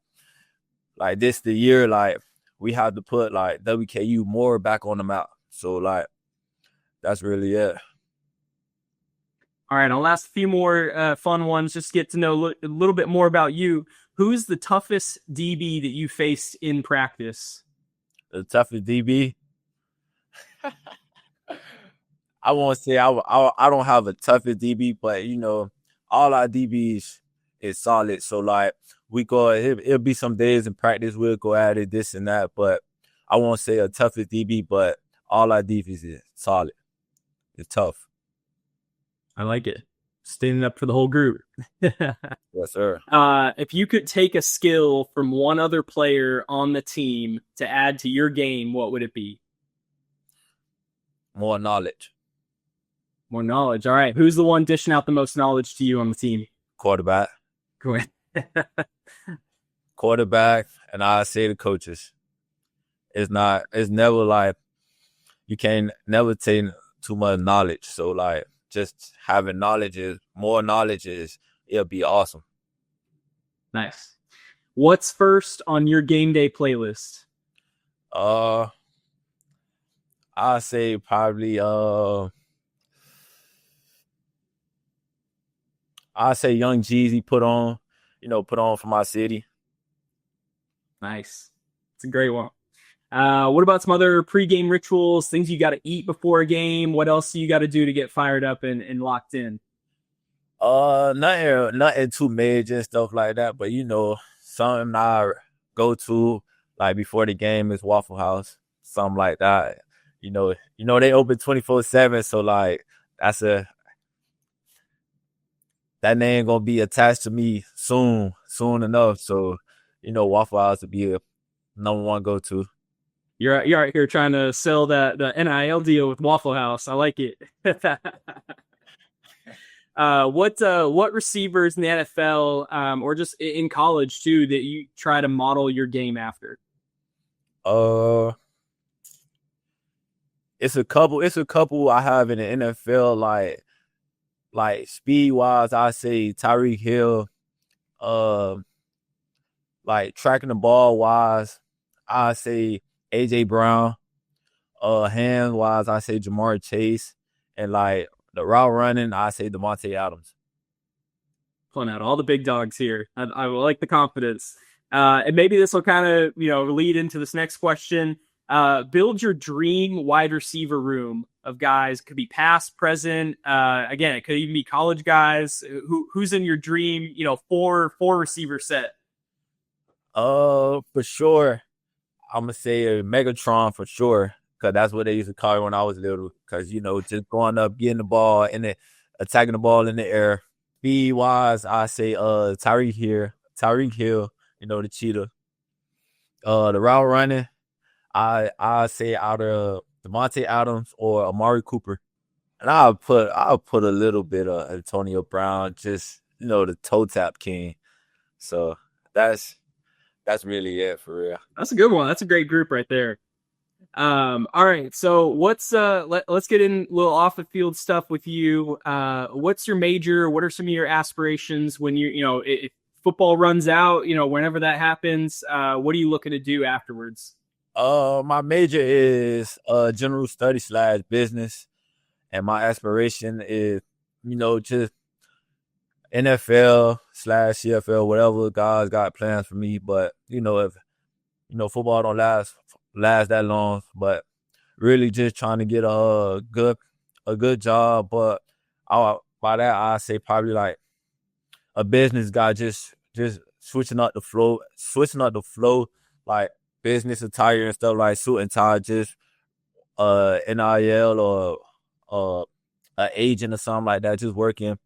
like this the year, like we have to put like WKU more back on the map. So like that's really it. All right, I'll ask a few more fun ones. Just get to know a little bit more about you. Who's the toughest DB that you faced in practice? The toughest DB? I won't say I don't have a toughest DB, but all our DBs is solid. So like it'll be some days in practice we'll go at it, this and that, but I won't say a toughest DB, but all our DBs is solid. It's tough. I like it. Standing up for the whole group. Yes, sir. If you could take a skill from one other player on the team to add to your game, what would it be? More knowledge. More knowledge. All right. Who's the one dishing out the most knowledge to you on the team? Quarterback. Go ahead. Quarterback, and I say the coaches. It's never like you can't never take too much knowledge. So like just having more knowledge it'll be awesome. Nice. What's first on your game day playlist? I say probably I say Young Jeezy put on for my city. Nice. It's a great one. What about some other pregame rituals, things you got to eat before a game? What else do you got to do to get fired up and locked in? Nothing too major and stuff like that. But something I go to like before the game is Waffle House, something like that. They open 24/7, so like that's that name gonna be attached to me soon enough. So Waffle House would be a number one go to. You're out here trying to sell the NIL deal with Waffle House. I like it. What receivers in the NFL or just in college too that you try to model your game after? It's a couple I have in the NFL like speed wise. I say Tyreek Hill. Like tracking the ball wise, I say AJ Brown. Hand wise, I say Jamar Chase, and like the route running, I say Devontae Adams. Pulling out all the big dogs here. I like the confidence. And maybe this will kind of lead into this next question. Build your dream wide receiver room of guys. Could be past, present. Again, it could even be college guys. Who's in your dream? Four receiver set. For sure, I'm gonna say Megatron for sure, because that's what they used to call it when I was little. Because just going up, getting the ball, and then attacking the ball in the air. Speed wise, I say Tyreek Hill, the cheetah. The route running, I say either Devontae Adams or Amari Cooper, and I'll put a little bit of Antonio Brown, just the toe tap king. So that's really it for real. That's a good one. That's a great group right there. All right. So let's get in a little off the field stuff with you. What's your major? What are some of your aspirations when if football runs out, whenever that happens, what are you looking to do afterwards? My major is general study / business, and my aspiration is just NFL / CFL, whatever God's got plans for me. But if football don't last that long, but really just trying to get a good job. But by that I say probably like a business guy, just switching up the flow, like business attire and stuff, like suit and tie, just NIL or an agent or something like that, just working,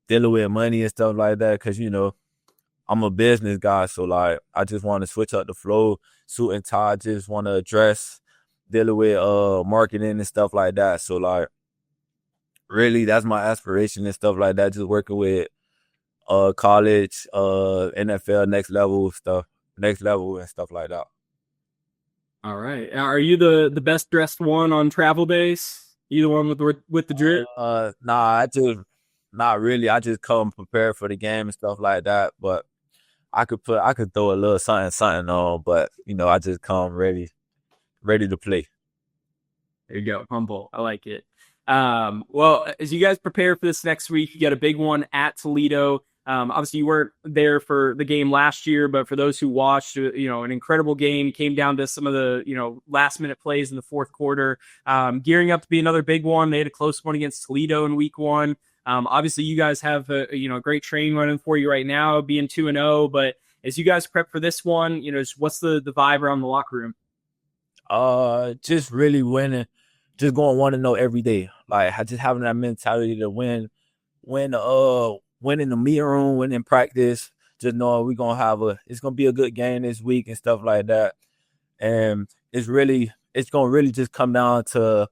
dealing with money and stuff like that. Because I'm a business guy, so like I just want to switch up the flow, suit and tie. Just want to dress, dealing with marketing and stuff like that. So like, really, that's my aspiration and stuff like that. Just working with college, NFL, next level and stuff like that. All right. Are you the best dressed one on travel days? You the one with the drip? Not really. I just come prepared for the game and stuff like that. But I could throw a little something on, but I just come ready to play. There you go. Humble. I like it. Well, as you guys prepare for this next week, you got a big one at Toledo. Obviously you weren't there for the game last year, but for those who watched, an incredible game, came down to some of the, last minute plays in the fourth quarter, gearing up to be another big one. They had a close one against Toledo in week 1. Obviously you guys have a great train running for you right now, being 2-0, but as you guys prep for this one, what's the vibe around the locker room? Just really winning, just going 1-0 every day. Like just having that mentality to win in the meeting room, win in practice, just knowing it's gonna be a good game this week and stuff like that. And it's gonna really just come down to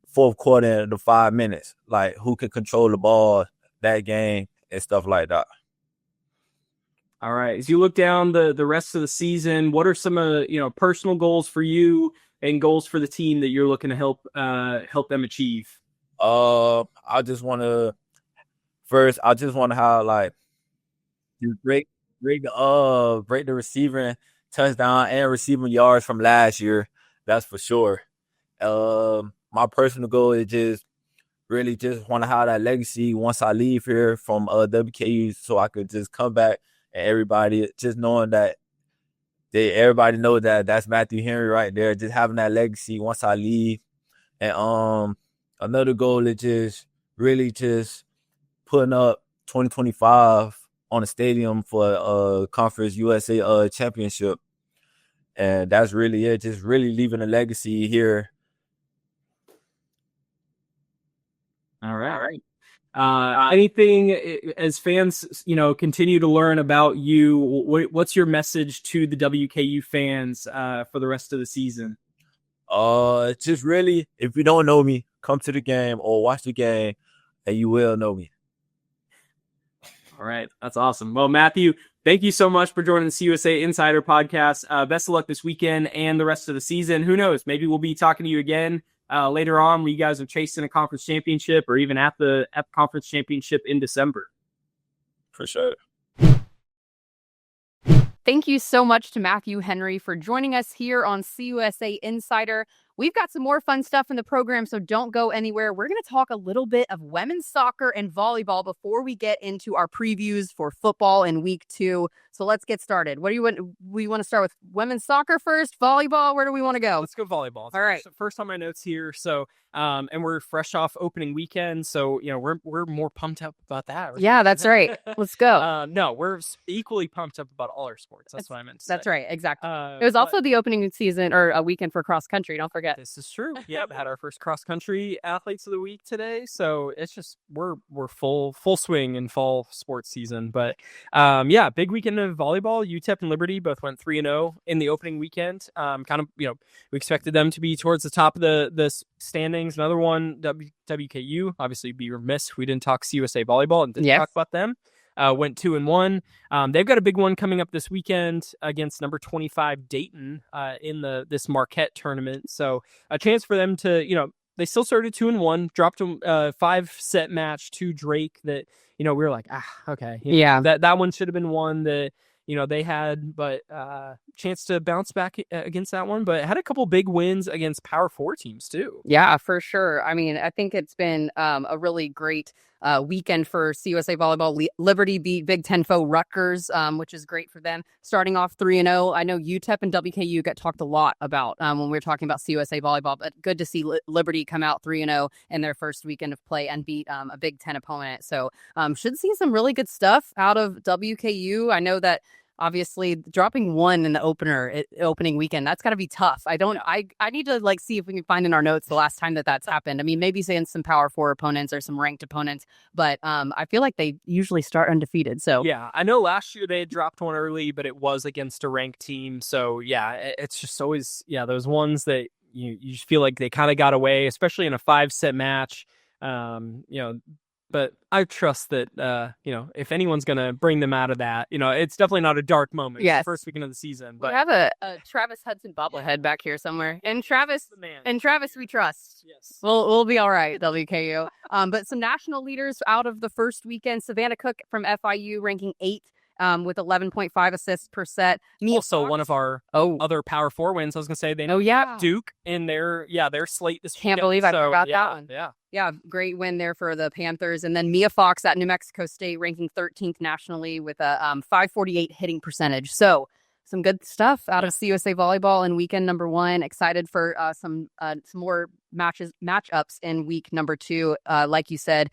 fourth quarter and the 5 minutes, like who can control the ball that game and stuff like that. All right. As you look down the rest of the season, what are some personal goals for you and goals for the team that you're looking to help them achieve? I just want to have like break the receiving touchdown and receiving yards from last year. That's for sure. My personal goal is just really just want to have that legacy once I leave here from WKU, so I could just come back and everybody just knowing that everybody know that that's Matthew Henry right there. Just having that legacy once I leave. And another goal is just really just putting up 2025 on the stadium for Conference USA championship. And that's really it. Just really leaving a legacy here. All right. Anything as fans, continue to learn about you, what's your message to the WKU fans for the rest of the season? Just really, if you don't know me, come to the game or watch the game and you will know me. All right. That's awesome. Well, Matthew, thank you so much for joining the CUSA Insider podcast. Best of luck this weekend and the rest of the season. Who knows? Maybe we'll be talking to you again later on when you guys are chasing a conference championship or even at the conference championship in December. For sure. Thank you so much to Matthew Henry for joining us here on CUSA Insider. We've got some more fun stuff in the program, so don't go anywhere. We're going to talk a little bit of women's soccer and volleyball before we get into our previews for football in week 2. So let's get started. What do you want? We want to start with women's soccer first, volleyball. Where do we want to go? Let's go volleyball. All right. First on my notes here. So, and we're fresh off opening weekend, so we're more pumped up about that. Right? Yeah, that's right. Let's go. No, we're equally pumped up about all our sports. That's what I meant to say. That's right. Exactly. It was also the opening season or a weekend for cross country. Don't forget. This is true. Yep, had our first cross country athletes of the week today, so it's just we're full swing in fall sports season. But big weekend of volleyball. UTEP and Liberty both went 3-0 in the opening weekend. We expected them to be towards the top of the standings. Another one, WKU. Obviously, be remiss if we didn't talk CUSA volleyball and didn't talk about them. Went 2-1. They've got a big one coming up this weekend against number 25 Dayton in this Marquette tournament. So a chance for them to, they still started 2-1, dropped a 5-set match to Drake that, we were like, okay. That one should have been one that, they had, but chance to bounce back against that one, but had a couple big wins against Power 4 teams too. Yeah, for sure. I mean, I think it's been a really great weekend for CUSA volleyball. Liberty beat Big Ten foe Rutgers, which is great for them. Starting off 3-0. I know UTEP and WKU got talked a lot about when we were talking about CUSA volleyball, but good to see Liberty come out 3-0 in their first weekend of play and beat a Big Ten opponent. So should see some really good stuff out of WKU. I know that obviously dropping one in the opening weekend, that's got to be tough. I need to see if we can find in our notes the last time that's happened. I mean, maybe saying some Power 4 opponents or some ranked opponents, but I feel like they usually start undefeated. So yeah, I know last year they had dropped one early, but it was against a ranked team. So yeah, it's just always those ones that you just feel like they kind of got away, especially in a 5-set match. But I trust that, if anyone's going to bring them out of that, it's definitely not a dark moment. Yes. It's the first weekend of the season. But we have a Travis Hudson bobblehead back here somewhere. And Travis, we trust. Yes. We'll be all right, WKU. But some national leaders out of the first weekend. Savannah Cook from FIU ranking 8th. With 11.5 assists per set. Also, one of our other Power 4 wins. I was going to say they Duke in their slate this weekend. Can't believe I forgot that one. Yeah, great win there for the Panthers. And then Mia Fox at New Mexico State ranking 13th nationally with a 548 hitting percentage. So some good stuff out of CUSA volleyball in weekend number 1. Excited for some more matchups in week number 2. Like you said,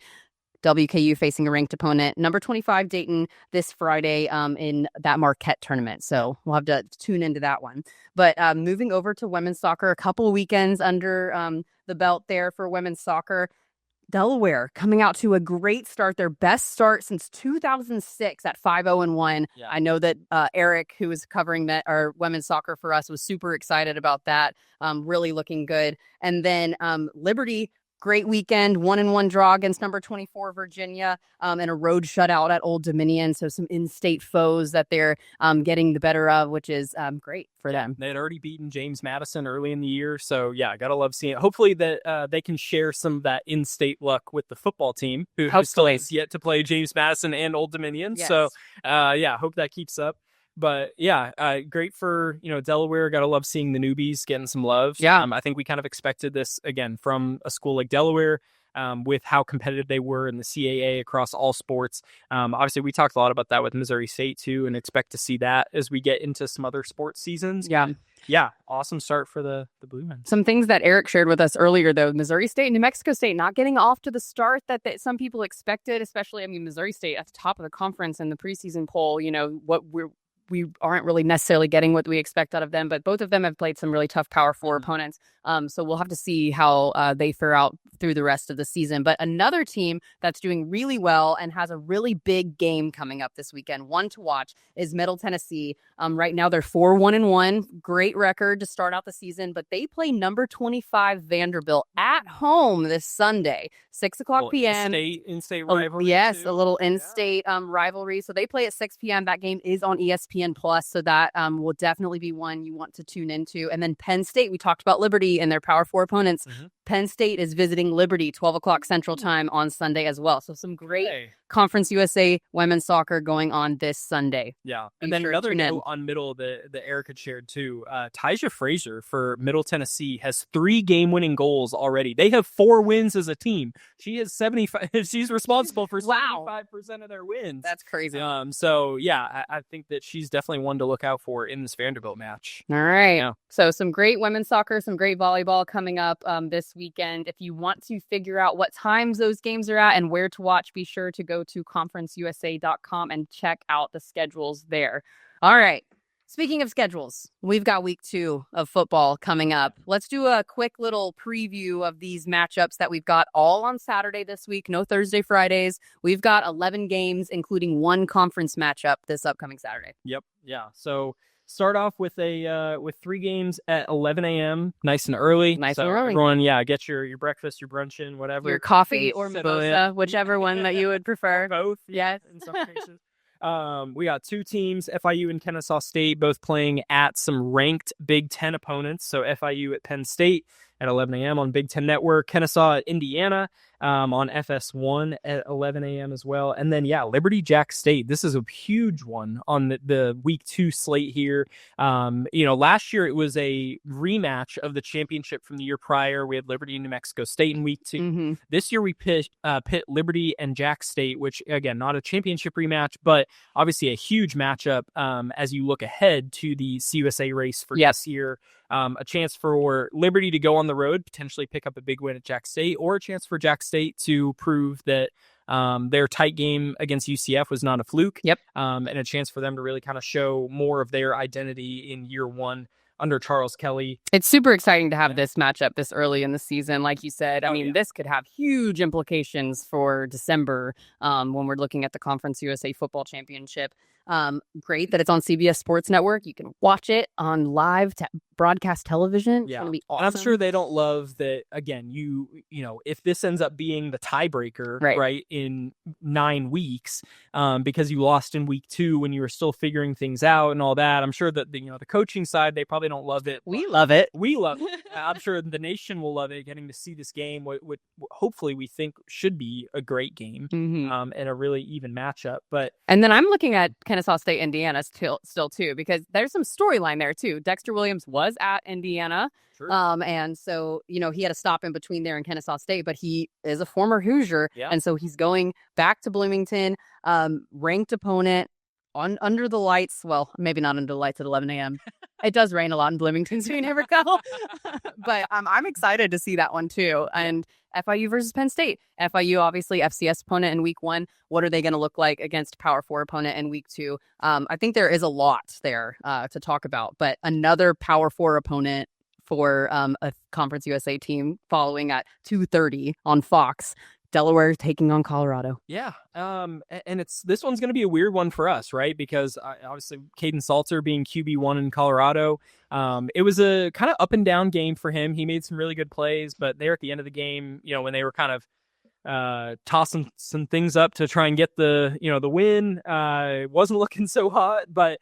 WKU facing a ranked opponent, number 25 Dayton this Friday in that Marquette tournament. So we'll have to tune into that one. But moving over to women's soccer, a couple weekends under the belt there for women's soccer. Delaware coming out to a great start, their best start since 2006 at 5-0-1. Yeah. I know that Eric, who was covering our women's soccer for us, was super excited about that. Really looking good. And then Liberty, great weekend, 1-1 draw against number 24 Virginia, and a road shutout at Old Dominion. So some in-state foes that they're getting the better of, which is great for them. They had already beaten James Madison early in the year, so yeah, gotta love seeing it. Hopefully that they can share some of that in-state luck with the football team, who still has yet to play James Madison and Old Dominion. Yes. So hope that keeps up. But yeah, great for, Delaware. Gotta love seeing the newbies getting some love. Yeah. I think we kind of expected this again from a school like Delaware. with how competitive they were in the CAA across all sports. Obviously, we talked a lot about that with Missouri State too, and expect to see that as we get into some other sports seasons. Yeah, awesome start for the Blue Men. Some things that Eric shared with us earlier, though, Missouri State and New Mexico State not getting off to the start that some people expected, especially, Missouri State at the top of the conference in the preseason poll, we aren't really necessarily getting what we expect out of them, but both of them have played some really tough Power 4 opponents. So we'll have to see how they fare out through the rest of the season. But another team that's doing really well and has a really big game coming up this weekend, one to watch, is Middle Tennessee. Right now they're 4-1-1, great record to start out the season, but they play number 25 Vanderbilt at home this Sunday, 6:00 p.m. In-state rivalry. Yes, too. A little in-state rivalry. So they play at 6 p.m. That game is on ESPN Plus, so that will definitely be one you want to tune into. And then Penn State, we talked about Liberty and their Power 4 opponents. Penn State is visiting Liberty 12 o'clock Central Time on Sunday as well. So some great Conference USA women's soccer going on this Sunday. Yeah. And then another note on Middle that Eric had shared too. Tyja Frazier for Middle Tennessee has 3 game-winning goals already. They have 4 wins as a team. She has 75. She's responsible for 75% of their wins. That's crazy. So yeah, I think that she's definitely one to look out for in this Vanderbilt match. All right. Yeah. So some great women's soccer, some great volleyball coming up this weekend. If you want to figure out what times those games are at and where to watch, be sure to go to conferenceusa.com and check out the schedules there. All right. Speaking of schedules, we've got week 2 of football coming up. Let's do a quick little preview of these matchups that we've got all on Saturday this week. No Thursday, Fridays. We've got 11 games, including 1 conference matchup this upcoming Saturday. Yep. Yeah. So start off with with 3 games at 11 a.m. Nice and early. Everyone, get your breakfast, your brunch in, whatever. Your coffee or mimosa, whichever one that you would prefer. Both. Yes. In some cases. We got 2 teams, FIU and Kennesaw State, both playing at some ranked Big Ten opponents. So FIU at Penn State at 11 a.m. on Big Ten Network, Kennesaw at Indiana on FS1 at 11 a.m. as well. And then, Liberty Jack State. This is a huge one on the week 2 slate here. Last year it was a rematch of the championship from the year prior. We had Liberty and New Mexico State in week 2. Mm-hmm. This year we pit Liberty and Jack State, which, again, not a championship rematch, but obviously a huge matchup as you look ahead to the CUSA race for this year. A chance for Liberty to go on the road, potentially pick up a big win at Jack State, or a chance for Jack State to prove that their tight game against UCF was not a fluke. Yep. And a chance for them to really kind of show more of their identity in year 1 under Charles Kelly. It's super exciting to have this matchup this early in the season. Like you said, this could have huge implications for December when we're looking at the Conference USA Football Championship. Great that it's on CBS Sports Network. You can watch it on live broadcast television. It's going to be awesome. And I'm sure they don't love that, again, if this ends up being the tiebreaker, right, in 9 weeks, because you lost in week 2 when you were still figuring things out and all that. I'm sure that the coaching side, they probably don't love it. We love it. We love it. I'm sure the nation will love it, getting to see this game, what hopefully we think should be a great game, and a really even matchup. And then I'm looking at Kennesaw State, Indiana still too, because there's some storyline there too. Dexter Williams was at Indiana. Sure. And so, he had to stop in between there and Kennesaw State, but he is a former Hoosier. Yeah. And so he's going back to Bloomington, ranked opponent under the lights. Well, maybe not under the lights at 11 a.m. It does rain a lot in Bloomington, so you never go. But I'm excited to see that one too. And FIU versus Penn State. FIU, obviously, FCS opponent in week 1. What are they going to look like against Power 4 opponent in week 2? I think there is a lot there to talk about. But another Power 4 opponent for a Conference USA team following at 2:30 on Fox. Delaware taking on Colorado. Yeah. And this one's going to be a weird one for us, right? Because obviously Caden Salter being QB1 in Colorado, it was a kind of up and down game for him. He made some really good plays, but there at the end of the game, when they were kind of tossing some things up to try and get the win, it wasn't looking so hot, but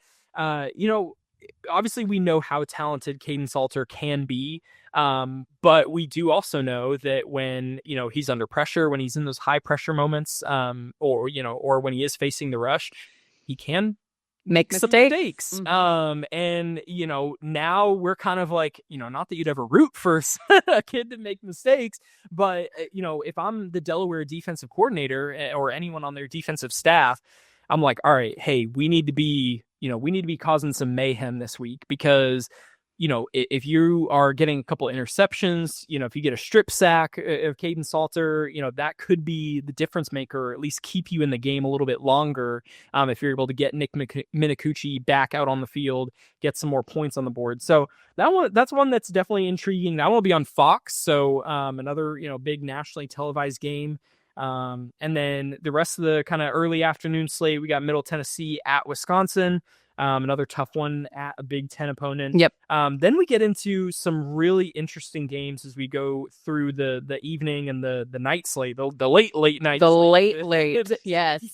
obviously we know how talented Caden Salter can be. But we do also know that when, he's under pressure, when he's in those high pressure moments, or when he is facing the rush, he can make some mistakes. Mm-hmm. And, now we're kind of like, not that you'd ever root for a kid to make mistakes, but, if I'm the Delaware defensive coordinator or anyone on their defensive staff, I'm like, all right, hey, we need to be causing some mayhem this week because, if you are getting a couple of interceptions, if you get a strip sack of Caden Salter, that could be the difference maker, or at least keep you in the game a little bit longer. If you're able to get Nick Minicucci back out on the field, get some more points on the board. So that's one that's definitely intriguing. That will be on Fox. So another, big nationally televised game. And then the rest of the kind of early afternoon slate, we got Middle Tennessee at Wisconsin. Another tough one at a Big Ten opponent. Yep. Then we get into some really interesting games as we go through the evening and the night slate, the late night. The slate. late, yes.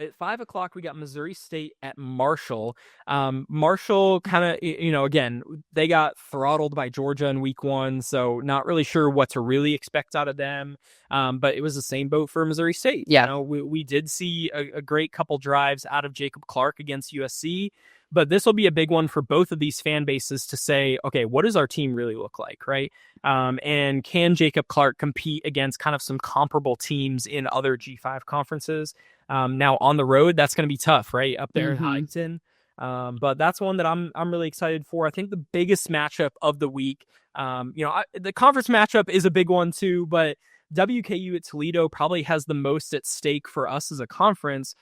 At 5:00, we got Missouri State at Marshall. Marshall kind of, again, they got throttled by Georgia in week 1, so not really sure what to really expect out of them. But it was the same boat for Missouri State. Yeah. We did see a great couple drives out of Jacob Clark against USC, but this will be a big one for both of these fan bases to say, okay, what does our team really look like, right? And can Jacob Clark compete against kind of some comparable teams in other G5 conferences? Now on the road, that's going to be tough, right? Up there in Huntington. But that's one that I'm really excited for. I think the biggest matchup of the week, the conference matchup is a big one too, but WKU at Toledo probably has the most at stake for us as a conference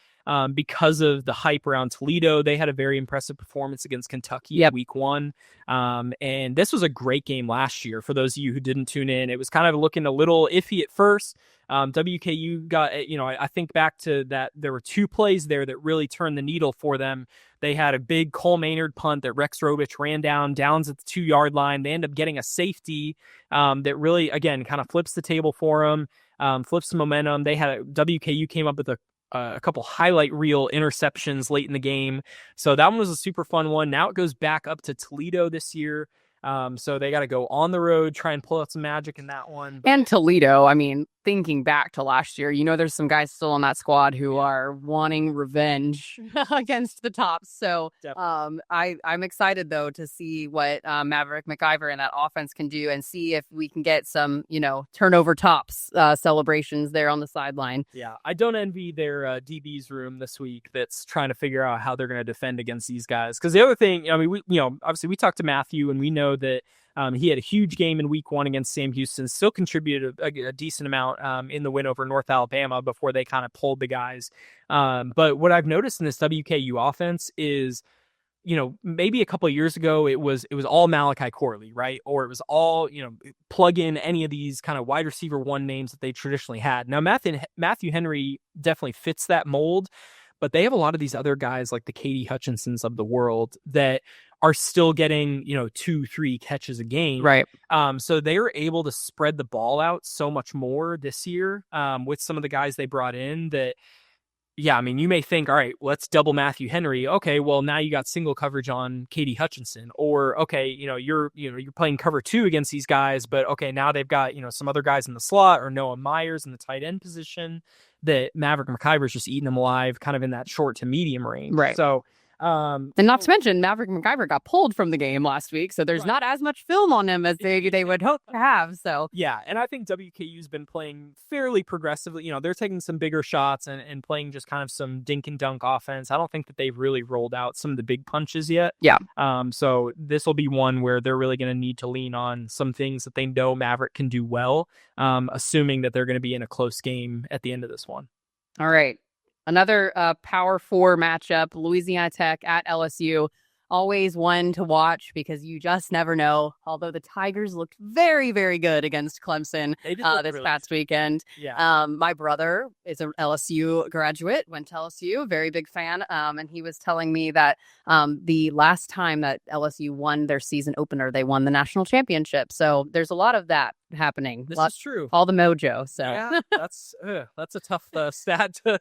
because of the hype around Toledo. They had a very impressive performance against Kentucky in week 1. And this was a great game last year. For those of you who didn't tune in, it was kind of looking a little iffy at first. WKU got, I think back to that. There were 2 plays there that really turned the needle for them. They had a big Cole Maynard punt that Rex Robich ran downs at the 2-yard line. They end up getting a safety that really, again, kind of flips the table for them, flips the momentum. WKU came up with a couple highlight reel interceptions late in the game. So that one was a super fun one. Now it goes back up to Toledo this year. So they got to go on the road, try and pull out some magic in that one. And Toledo, I mean, thinking back to last year, there's some guys still on that squad who are wanting revenge against the Tops. So I'm excited, though, to see what Maverick McIver and that offense can do and see if we can get some, turnover Tops celebrations there on the sideline. Yeah, I don't envy their DB's room this week that's trying to figure out how they're going to defend against these guys. Because the other thing, obviously we talked to Matthew and we know that he had a huge game in week 1 against Sam Houston, still contributed a decent amount in the win over North Alabama before they kind of pulled the guys. But what I've noticed in this WKU offense is, maybe a couple of years ago, it was all Malachi Corley, right? Or it was all, plug in any of these kind of wide receiver 1 names that they traditionally had. Now, Matthew Henry definitely fits that mold, but they have a lot of these other guys like the Katie Hutchinsons of the world that are still getting, 2-3 catches a game. Right. So they were able to spread the ball out so much more this year with some of the guys they brought in that, you may think, all right, let's double Matthew Henry. Okay, well, now you got single coverage on Katie Hutchinson. Or, okay, you're playing cover 2 against these guys, but okay, now they've got, some other guys in the slot or Noah Myers in the tight end position that Maverick McIver's just eating them alive kind of in that short to medium range. Right. So, and not to mention Maverick McIver got pulled from the game last week, so there's not as much film on him as they would hope to have. So yeah, and I think WKU's been playing fairly progressively. They're taking some bigger shots and playing just kind of some dink and dunk offense. I don't think that they've really rolled out some of the big punches yet. Yeah. So this will be one where they're really going to need to lean on some things that they know Maverick can do well, assuming that they're going to be in a close game at the end of this one. All right. Another Power 4 matchup, Louisiana Tech at LSU. Always one to watch because you just never know. Although the Tigers looked very, very good against Clemson this past weekend. Yeah. My brother is an LSU graduate, went to LSU, very big fan. And he was telling me that the last time that LSU won their season opener, they won the national championship. So there's a lot of that happening. This is true. All the mojo. So yeah, that's a tough stat to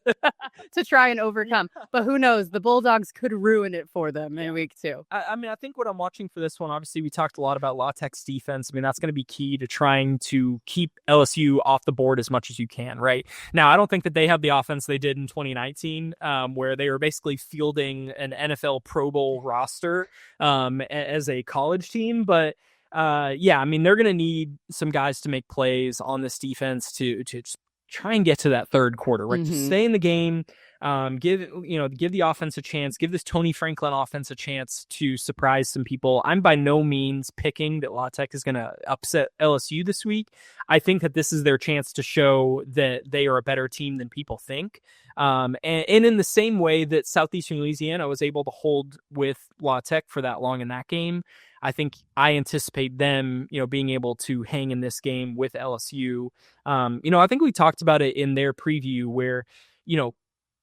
to try and overcome. But who knows? The Bulldogs could ruin it for them in week too. I mean, I think what I'm watching for this one, obviously, we talked a lot about La Tech's defense. I mean, that's going to be key to trying to keep LSU off the board as much as you can, right? Now, I don't think that they have the offense they did in 2019, where they were basically fielding an NFL Pro Bowl roster as a college team. But yeah, I mean, they're going to need some guys to make plays on this defense to just try and get to that third quarter, right? To stay in the game. Give the offense a chance, give this Tony Franklin offense a chance to surprise some people. I'm by no means picking that La Tech is going to upset LSU this week. I think that this is their chance to show that they are a better team than people think. And in the same way that Southeastern Louisiana was able to hold with La Tech for that long in that game, I anticipate them, being able to hang in this game with LSU. I think we talked about it in their preview where,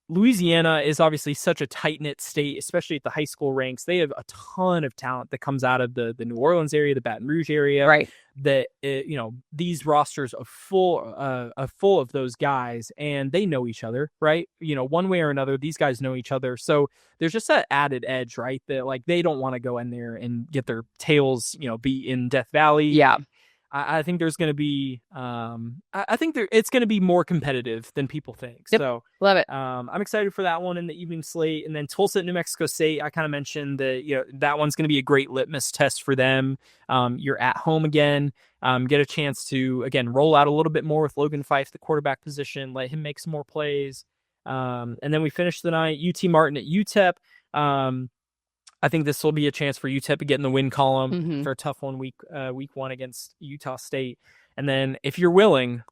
Louisiana is obviously such a tight-knit state, especially at the high school ranks. They have a ton of talent that comes out of the New Orleans area, the Baton Rouge area. Right. That, these rosters are full of those guys, and they know each other, right? One way or another, these guys know each other. So there's just that added edge, right? That, like, they don't want to go in there and get their tails, be in Death Valley. Yeah. I think there's going to be, it's going to be more competitive than people think. Yep. So love it. I'm excited for that one in the evening slate. And then Tulsa at New Mexico State, I kind of mentioned that, that one's going to be a great litmus test for them. You're at home again, get a chance to, again, roll out a little bit more with Logan Fife, the quarterback position, let him make some more plays. And then we finish the night, UT Martin at UTEP. I think this will be a chance for UTEP to get in the win column for a tough one week one against Utah State. And then if you're willing,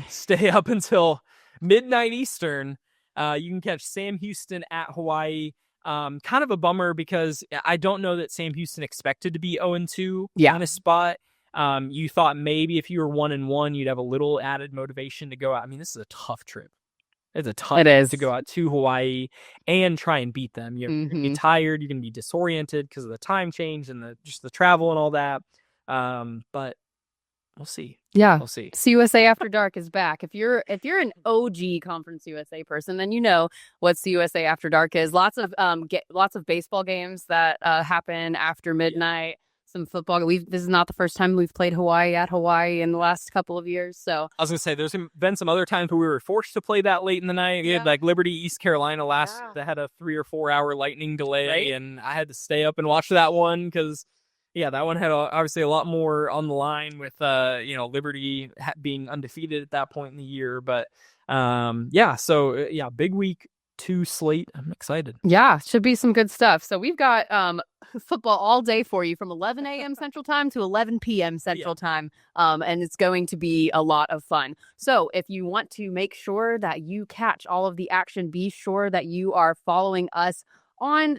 stay up until midnight Eastern. You can catch Sam Houston at Hawaii. Kind of a bummer because I don't know that Sam Houston expected to be 0-2 on a spot. You thought maybe if you were 1-1, you'd have a little added motivation to go out. I mean, this is a tough trip. It's a tough trip to go out to Hawaii and try and beat them. You're going to be tired. You're going to be disoriented because of the time change and the travel and all that. But we'll see. Yeah, we'll see. CUSA After Dark is back. If you're an OG Conference USA person, then you know what CUSA After Dark is. Lots of baseball games that happen after midnight. Some football. This is not the first time we've played Hawaii at Hawaii in the last couple of years. So I was gonna say there's been some other times where we were forced to play that late in the night. We had like Liberty, East Carolina that had a 3 or 4 hour lightning delay, and I had to stay up and watch that one because that one had obviously a lot more on the line with Liberty being undefeated at that point in the year. But big week 2 slate. I'm excited. Yeah, should be some good stuff. So we've got football all day for you from 11 a.m. Central Time to 11 p.m. Central Time, and it's going to be a lot of fun. So if you want to make sure that you catch all of the action, be sure that you are following us on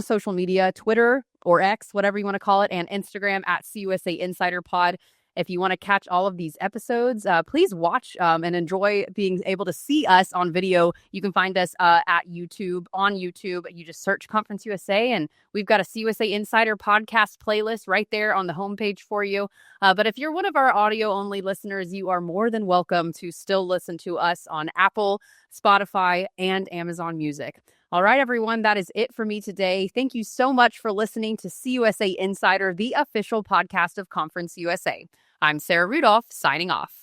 social media, Twitter or X, whatever you want to call it, and Instagram at CUSA Insider Pod. If you want to catch all of these episodes, please watch and enjoy being able to see us on video. You can find us at YouTube. On YouTube, you just search Conference USA, and we've got a CUSA Insider podcast playlist right there on the homepage for you. But if you're one of our audio-only listeners, you are more than welcome to still listen to us on Apple, Spotify, and Amazon Music. All right, everyone, that is it for me today. Thank you so much for listening to CUSA Insider, the official podcast of Conference USA. I'm Sarah Rudolph, signing off.